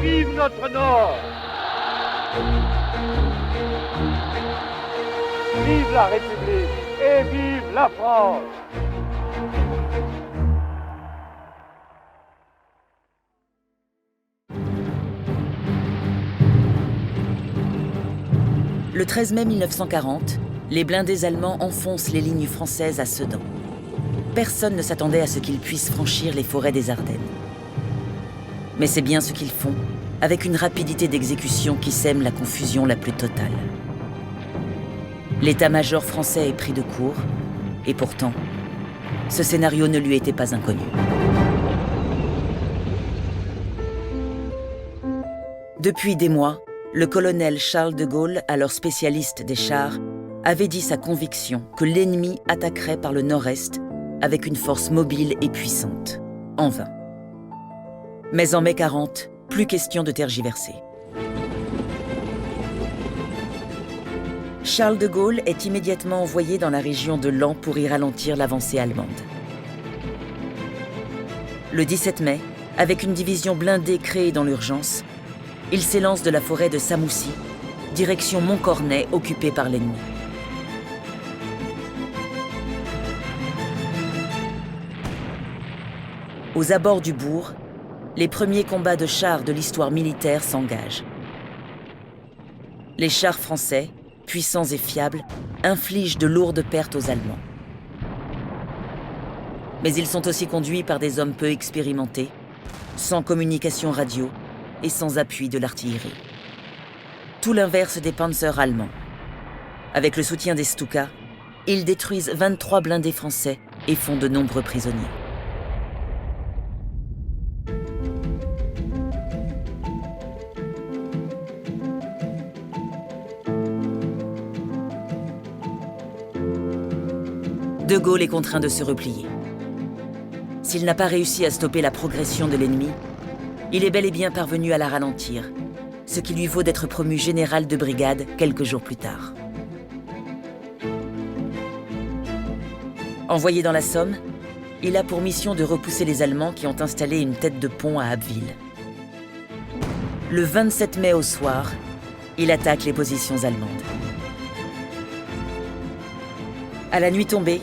vive notre Nord! Vive la République et vive la France! Le 13 mai 1940, les blindés allemands enfoncent les lignes françaises à Sedan. Personne ne s'attendait à ce qu'ils puissent franchir les forêts des Ardennes. Mais c'est bien ce qu'ils font, avec une rapidité d'exécution qui sème la confusion la plus totale. L'état-major français est pris de court, et pourtant, ce scénario ne lui était pas inconnu. Depuis des mois, le colonel Charles de Gaulle, alors spécialiste des chars, avait dit sa conviction que l'ennemi attaquerait par le nord-est avec une force mobile et puissante. En vain. Mais en mai 40, plus question de tergiverser. Charles de Gaulle est immédiatement envoyé dans la région de Laon pour y ralentir l'avancée allemande. Le 17 mai, avec une division blindée créée dans l'urgence, il s'élance de la forêt de Samoussy, direction Montcornet occupée par l'ennemi. Aux abords du bourg, les premiers combats de chars de l'histoire militaire s'engagent. Les chars français, puissants et fiables, infligent de lourdes pertes aux Allemands. Mais ils sont aussi conduits par des hommes peu expérimentés, sans communication radio et sans appui de l'artillerie. Tout l'inverse des panzers allemands. Avec le soutien des Stuka, ils détruisent 23 blindés français et font de nombreux prisonniers. De Gaulle est contraint de se replier. S'il n'a pas réussi à stopper la progression de l'ennemi, il est bel et bien parvenu à la ralentir, ce qui lui vaut d'être promu général de brigade quelques jours plus tard. Envoyé dans la Somme, il a pour mission de repousser les Allemands qui ont installé une tête de pont à Abbeville. Le 27 mai au soir, il attaque les positions allemandes. À la nuit tombée,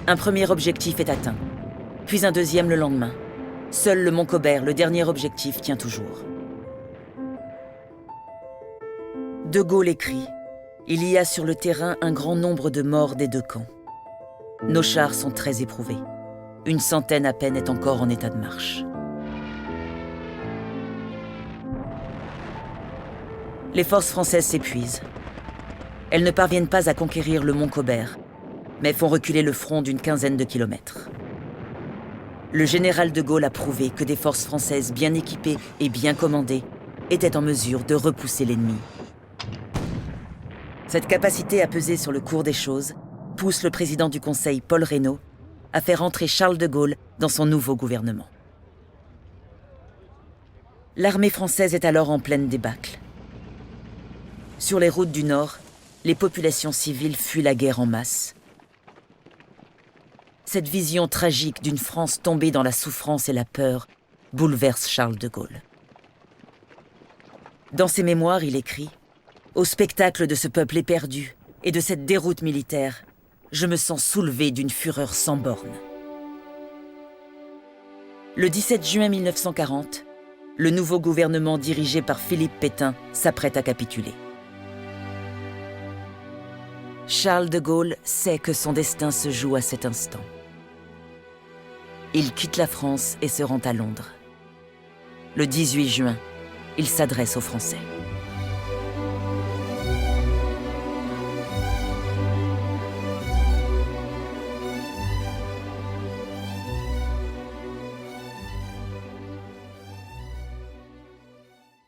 un premier objectif est atteint, puis un deuxième le lendemain. Seul le Mont Cobert, le dernier objectif, tient toujours. De Gaulle écrit « Il y a sur le terrain un grand nombre de morts des deux camps. Nos chars sont très éprouvés. Une centaine à peine est encore en état de marche. » Les forces françaises s'épuisent. Elles ne parviennent pas à conquérir le Mont Cobert, mais font reculer le front d'une quinzaine de kilomètres. Le général de Gaulle a prouvé que des forces françaises bien équipées et bien commandées étaient en mesure de repousser l'ennemi. Cette capacité à peser sur le cours des choses pousse le président du Conseil, Paul Reynaud, à faire entrer Charles de Gaulle dans son nouveau gouvernement. L'armée française est alors en pleine débâcle. Sur les routes du Nord, les populations civiles fuient la guerre en masse. Cette vision tragique d'une France tombée dans la souffrance et la peur bouleverse Charles de Gaulle. Dans ses mémoires, il écrit « Au spectacle de ce peuple éperdu et de cette déroute militaire, je me sens soulevé d'une fureur sans borne. » Le 17 juin 1940, le nouveau gouvernement dirigé par Philippe Pétain s'apprête à capituler. Charles de Gaulle sait que son destin se joue à cet instant. Il quitte la France et se rend à Londres. Le 18 juin, il s'adresse aux Français.